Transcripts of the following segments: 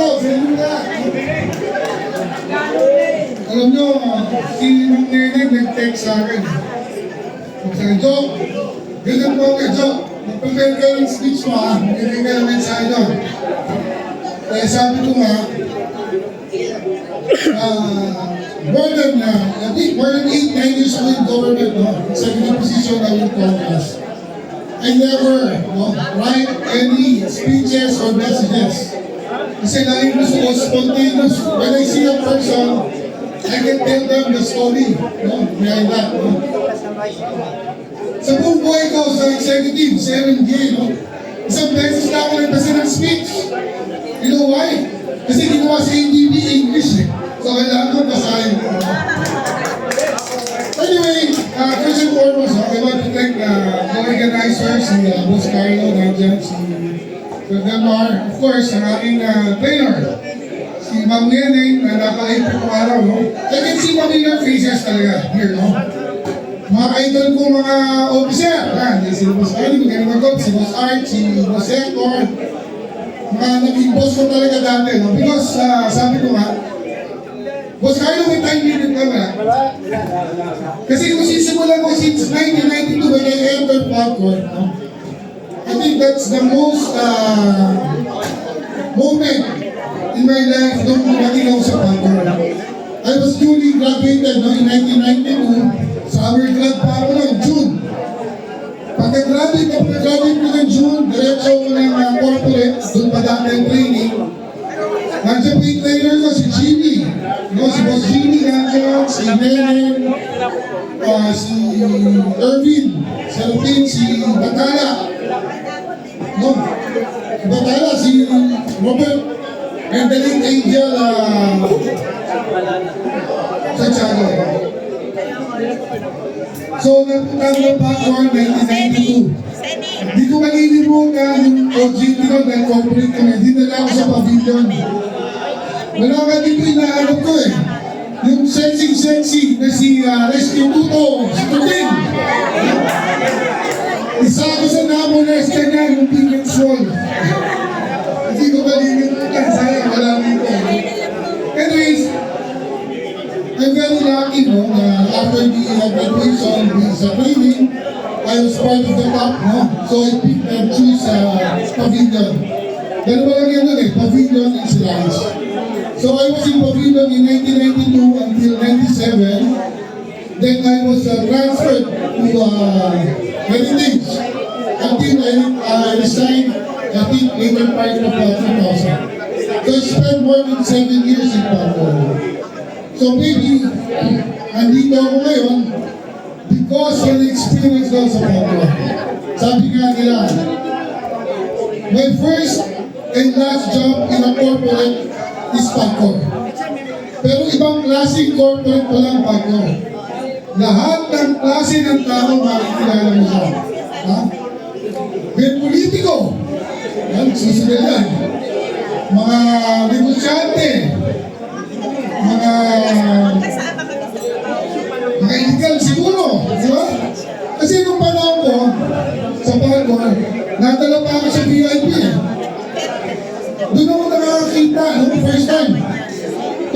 araw sa inyo lahat. Alam nyo, si Mang Neneng nag-text sa akin. Sabi, Joke, ganun po kay Joke. Mag-prepare ka ng speech mo ha. Magiging ka ng mensahe doon. Kaya sabi ko nga, I think more than 8-9 years ago in government, no? Executive position na in Congress. I never write any speeches or messages. Kasi lagi gusto ko spontaneous. When I see a person, I can tell them the story behind that. Sa buong buhay ko sa executive, 7 years, isang beses na ako nagbasa ng speech. You know why? Kasi ginawa sa NDP English eh. So kailangan ko basahin ko. Anyway, first and foremost, I want to thank the organizers, si Boss Carlo, nandiyan, si Demar, of course, ang aking trainer, si Mang Neneng, na naka-ipit ko araw, no? I can see familiar faces talaga here, no? Mga idol ko mga officer, si Boss Carlo, magaling mag-out, si Boss Art, si Boss Hector, mga naging boss ko talaga dati, no? Because sabi ko nga, Boss Carlo, may time limit ka ba? Kasi kung sisimulan ko since 1992 when I entered Popcorn, no? I think that's the most moment in my life nung naging ako sa Popcorn. I was newly graduated in 1992, summer grad pa ako ng June. Pagka-graduate ko ng June, diretso ko ng corporate, doon pa dati ang training. Nandiyan po yung trainer ko, si Jimmy. Si Boss Jimmy nandiyan, si Neneng, si Erwin, si Rupin, si Batala. Batala, si Robert, and the late Angel Santiago. So, napunta ko ng Popcorn 1992. Hindi ko malilimutan yung OJT ko dahil corporate kami. Dinala ako sa pavilion. Wala ka dito inaanap ko eh. Yung sexy na si Rescue Tuto, si Tuting. Isa ako sa namones ka niya, yung Phoenix Wall. Hindi ko malilimutan, sayang wala dito. Anyways, I'm very lucky na after the graduation, sa training, I was part of the top, so I picked and choose Pavilion. Dalawa lang yan nun Pavilion and Silage. So I was in Pavilion in 1992 until 97. Then I was transferred to Heritage until I resigned, I think, later part of 2000. So I spent more than 7 years in Popcorn. So maybe, andito ako ngayon because of the experience daw sa Popcorn. Sabi nga nila, my first and last job in a corporate is Popcorn. Pero ibang klaseng corporate pa lang Popcorn. Lahat ng klase ng tao makikilala mo siya. May politiko, yan, susunod yan. Mga negosyante, mga illegal siguro, di ba? Kasi nung panahon ko, sa Popcorn, natala pa ako sa VIP Doon ako nakakakita, first time.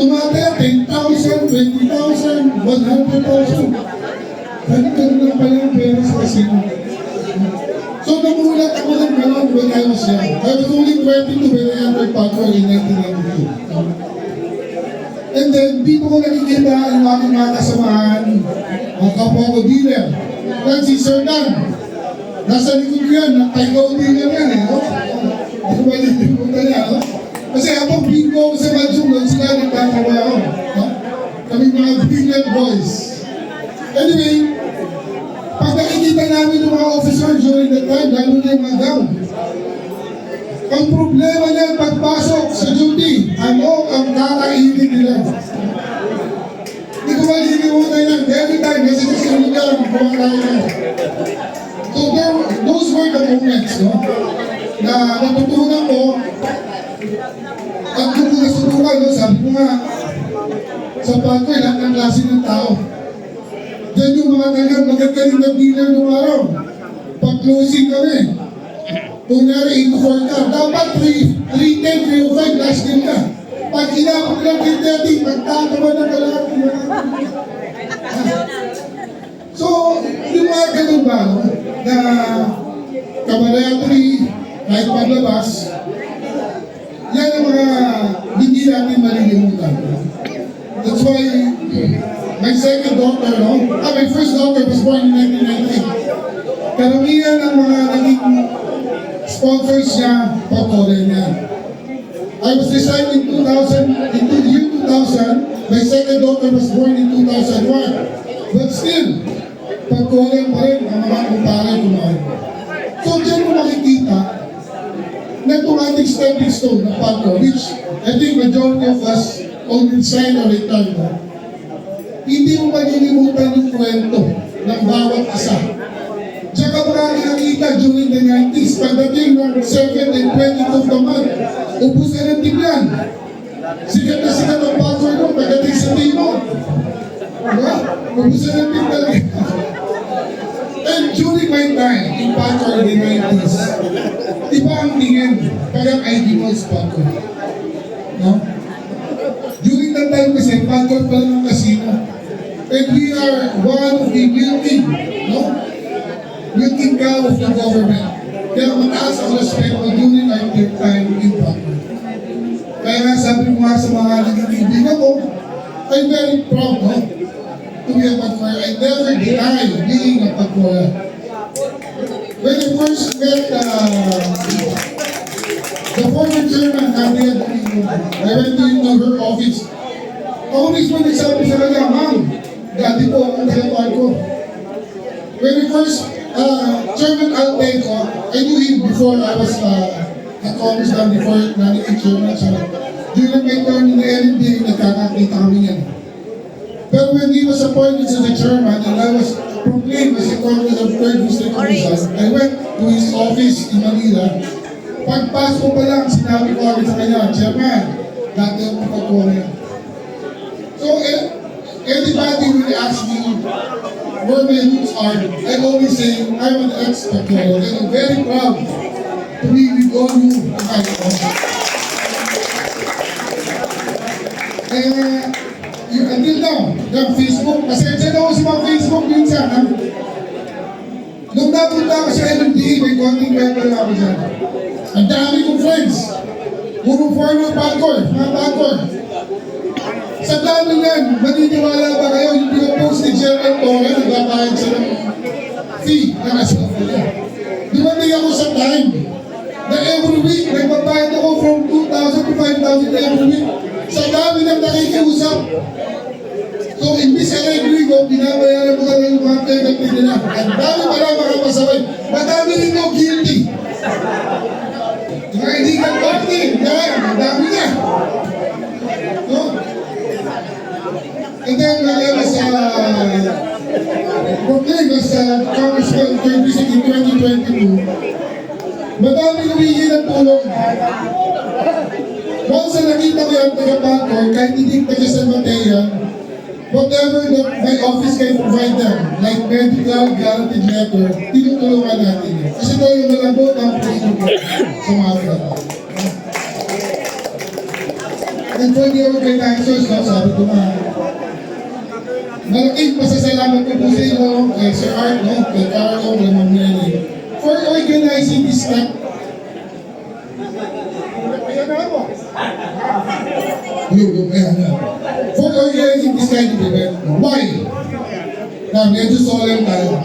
Tumataya, 10,000, 20,000, 100,000. Ganun lang pala yung pera sa casino. So namulat ako ng gano'n when I was young. I was only 22 when I entered Popcorn in 1992. And then, dito ko nakikita ang aking mga kasamahan, ang kapwa ko dealer. Yan si Sir Dan. Nasa likod ko yan, nagtaygaw dealer yan Ako ba yung niya, Kasi habang bingo ko sa Manjung, sila nagtatawa ako. Kami mga brilliant boys. Anyway, pag nakikita namin yung mga officer during that time, lalo na yung mga gown. Ang problema niyan pagpasok sa duty, ano ang kakainin nila? Hindi ko malilimutan yan. Every time, kasi kasunod ka lang, kumakain na. So those were the moments, na natutunan ko. At kung nasutukan, sabi ko nga, sa Popcorn, lahat ng klase ng tao. Diyan yung mga talagang magagaling na dealer nung araw. Pag-closing kami, kung nari 8-4 ka, dapat 3-10, 3-5, last game ka. Pag inabot lang 3:30, magtatawa ng kalahati. So, yung mga ganun ba, no? Na camaraderie, kahit paglabas, yan ang mga hindi natin malilimutan. That's why my second daughter, no? My first daughter was born in 1990. Karamihan ng mga naging sponsors niya, pagkore niya. I was resigned in 2000, in the year 2000. My second daughter was born in 2001. But still, pagkore pa rin ang mga kumpare kumain. So, dyan mo makikita na itong ating stepping stone na pagkore, which I think majority of us already signed or returned. Hindi mo malilimutan yung kwento ng bawat isa. Diyan ka makakakita during the 90s, pagdating ng 7 and 22 of the month, ubus ka ng tignan. Sikat na sikat ang password mo, pagdating sa timo. Diba? Ubus ka ng tignan. And during my time, in password in the 90s, iba ang tingin, parang ID mo is password. No? During that time kasi, password pa lang ang casino. And we are one of the milking, no? Milking cow of the government. Kaya mataas ang respect mo during our time in Pagkor. Kaya nga sabi mo nga sa mga nagkikibig ako, I'm very proud, no? To be a Pagkor. I never deny being a Pagkor. When I first met the former chairman, Gabriel Domingo, I went into her office. Ako mismo nagsabi sa kanya, ma'am, dati po akong taga-Pagkor. When we first, Chairman Alteco, I knew him before I was at Congressman, before naging chairman siya. During my term in the LND, nagkakakita kami yan. Pero when he was appointed as the chairman and I was proclaimed as the Congress of 3rd District Commission, I went to his office in Manila. Pagpasok pa lang, sinabi ko agad sa kanya, Chairman, dati ako pagkore. So, everybody will ask me where my roots are. I always say, I'm an ex-Pagkor and I'm very proud to be with all you in my country. Until now, yung Facebook, pasensya na ako sa mga Facebook minsan, ha? Nung napunta ako sa LMDA, may konting member na ako dyan. Ang dami kong friends. Puro former Pagkor, mga Pagkor. Sa dami yan, maniniwala ba kayo yung pinapost ni Gerald Torres, nagpapahag siya ng fee na kasabi niya. Dumating ako sa time na every week, nagpapahag ako from 2,000 to 5,000 every week. Sa dami ng nakikiusap. So, imbis ka kay ko, binabayaran mo ka ng mga payment nila. Ang dami pala mga pasaway. Madami rin mo guilty. Mga illegal parking, yan, ang dami na. No? And then, I was proclaimed as Congressman 36 in 2022. Madami humingi ng tulong. Once na nakita ko yung taga-Pagkor, kahit hindi taga San Mateo, whatever that my office can provide them, like medical, guaranteed letter, tinutulungan natin yun. Kasi ito yung malabot ang presidente sa mga kapatid. And for the organizers, no, sabi ko nga, malaking pasasalamat ko po sa inyo, kay Sir Art, no, kay Carlo, kay Ma'am Nelly, for organizing this step. For organizing this kind of event. Why? Na medyo solemn tayo.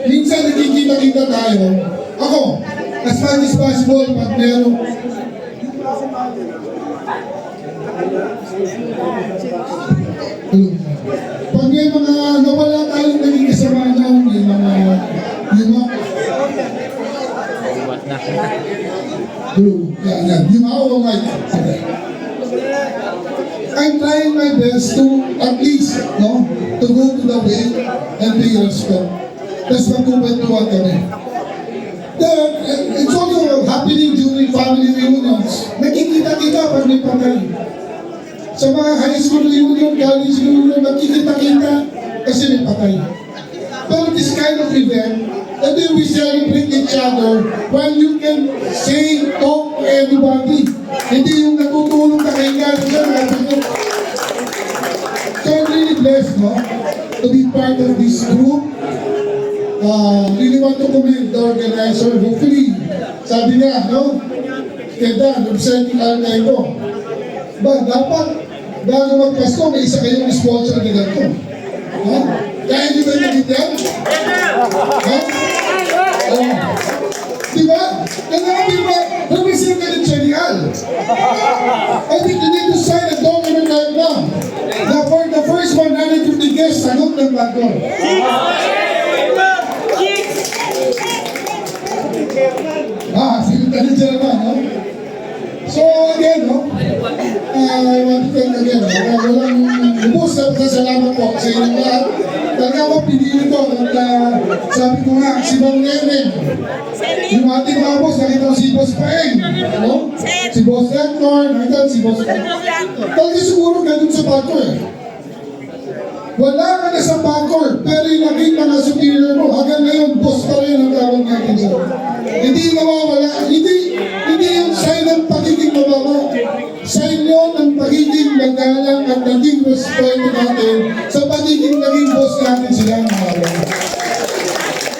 Minsan nakikita-kita tayo. Ako, as much as possible, pag meron pag may mga nawala tayong naging kasama niya, yung mga I'm trying my best to at least, no, to go to the way and pay respect. Tapos magkubentuhan kami. It's also happening during family reunions. Nakikita-kita pag may patay. Sa mga high school reunion, college reunion, nakikita-kita kasi may patay. But this kind of event, and then we celebrate each other while you can say, talk to everybody. Hindi yung natutulong na kayo regalo siya. So I'm really blessed, no? To be part of this group. Really want to commend the organizer. Hopefully, sabi niya, no? Kaya, representing Alcaide. Ba, dapat, bago magpasko, may isa kayong sponsor na ganito. No? Kaya nyo ba yung yan? Ha? Diba? Diba? Represent ka ng Genial. I think you need to sign a document right now. Now, for the first 150 guests, sagot ng bago. Sige tayo dyan naman, no? So, again, no? I want to thank again, no? Walang lubos na pasalamat po sa inyong lahat. Talaga ako, pinili ko. At sabi ko nga, si Bang Nene, yung ating mga boss, nakita ko si Boss Paeng, no? Si Boss Hector, nakita si Boss Talaga siguro ganun sa Pacor, eh. Wala ka na sa Pacor, pero yung naging mga superior mo, hanggang ngayon, boss pa rin ang tawag natin siya. Hindi nawawala, hindi yung sign ng pagiging mababa. Sign yun ng pagiging magalang at naging respeto natin sa pagiging naging boss natin sila ng mga.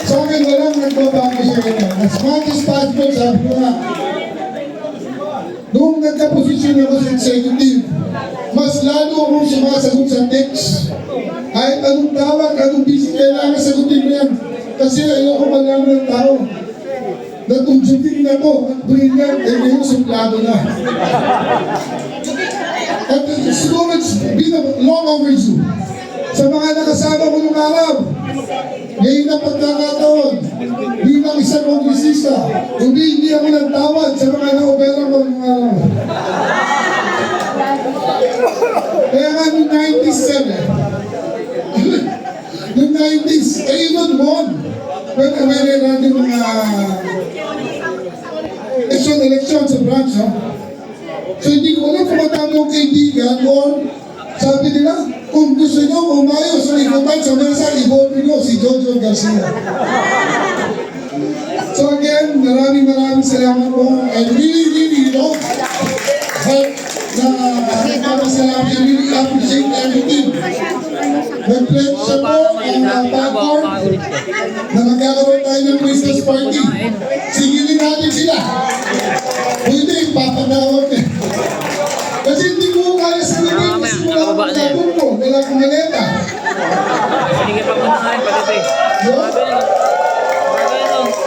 Sa akin, walang nagbabago sa kanya. As much as possible, sabi ko nga, noong nagka-posisyon ako sa executive, mas lalo akong sumasagot sa text. Kahit anong tawag, anong busy, kailangan sagutin mo yan. Kasi ayoko malaman ng tao. Natungsutin na to, brilliant, eh ngayon suplado na. At siguro it's been a long overdue. Sa mga nakasama ko nung araw, ngayon na pagkakataon, bilang isang kongresista, hindi ako nagtawad sa mga naopera ko nung araw. Kaya nga noong 97, noong 90s, I even won. When I ran yung mga election sa branch, no? So hindi ko alam kung matami yung kaibigan or sabi nila, kung gusto nyo umayos sa ikutan sa mesa, i-vote nyo si Jojo Garcia. So again, maraming salamat po. And really, you know, salamat, I really appreciate everything. Nag-pledge siya po ang Pacor na magkakaroon tayo ng Christmas party. Sigilin natin sila. Pwede, papagawag eh. Kasi hindi ko kaya sa naging kasi wala akong malabong ko. Wala akong maleta. Sige pa muna kain, pagkati.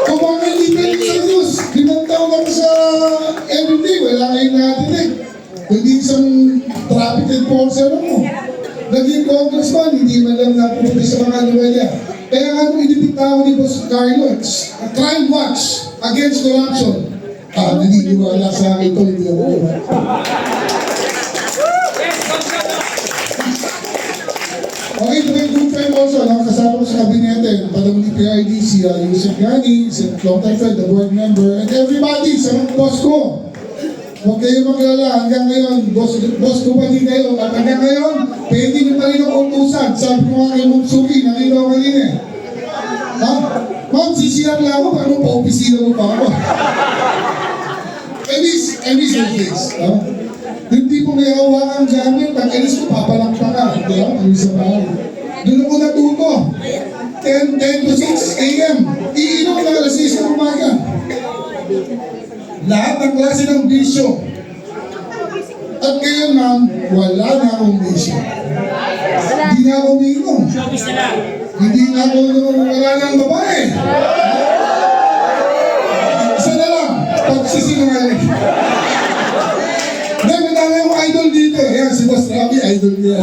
Kung mga kaibigan sa Diyos, 5 taon ako sa everyday, wala kayo natin eh. Hindi isang traffic enforcer mo. Naging congressman, hindi man lang napupunta sa mga luwalya. Kaya nga nung inipitaw ni Boss Carlo, a crime watch against corruption. Naniniwala sa akin ito, hindi ako. Okay, to my good friend also, nakasama ko sa kabinete, padang ni PID, si Yusef Yani, si Dr. Fred, the board member, and everybody, sa mga boss ko. Huwag kayo maglala, hanggang ngayon, boss ko pa din kayo, at hanggang ngayon, pwede nyo pa rin ang utusan. Sabi ko nga kay Mumsuki, nakita ko kanina eh. Ha? Ma'am, sisiyang lang ako, paano pa-opisina mo pa ako? I miss your face. Hindi po may hawakang gamit, ang alis ko, papalakpa ka. Di ba? Ang isa bahay. Doon ako natuto. 10 to 6 a.m. Iinom na alas 6 ng umaga. Lahat ng klase ng bisyo. At ngayon, ma'am, wala na akong bisyo. Hindi na ako umiinom. Hindi na ako wala ng babae. Isa na lang, pagsisinungaling. Dahil madami yung idol dito. Ayan, si Boss Ravi, idol niya.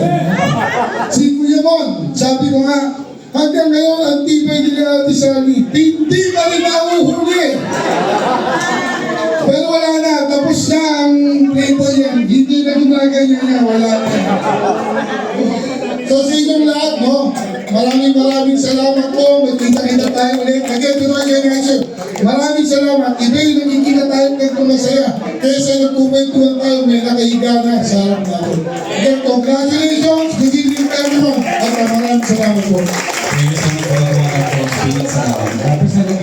Si Kuya Mon, sabi ko nga, hanggang ngayon, ang tibay nila Ate Sally, hindi pa rin nauhuli. Pero wala na, tapos na ang playboy yan. Hindi na gumaganyan niya, wala na. So sa inyong lahat, no? Maraming salamat po. Magkita-kita tayo ulit. Again, to the organizer, maraming salamat. Iba yung nagkikita tayo kahit masaya. Kesa nagpupuntuan tayo, may nakahiga na sa harap natin. Again, congratulations. Good evening everyone. At maraming salamat po. Thank you so much for mga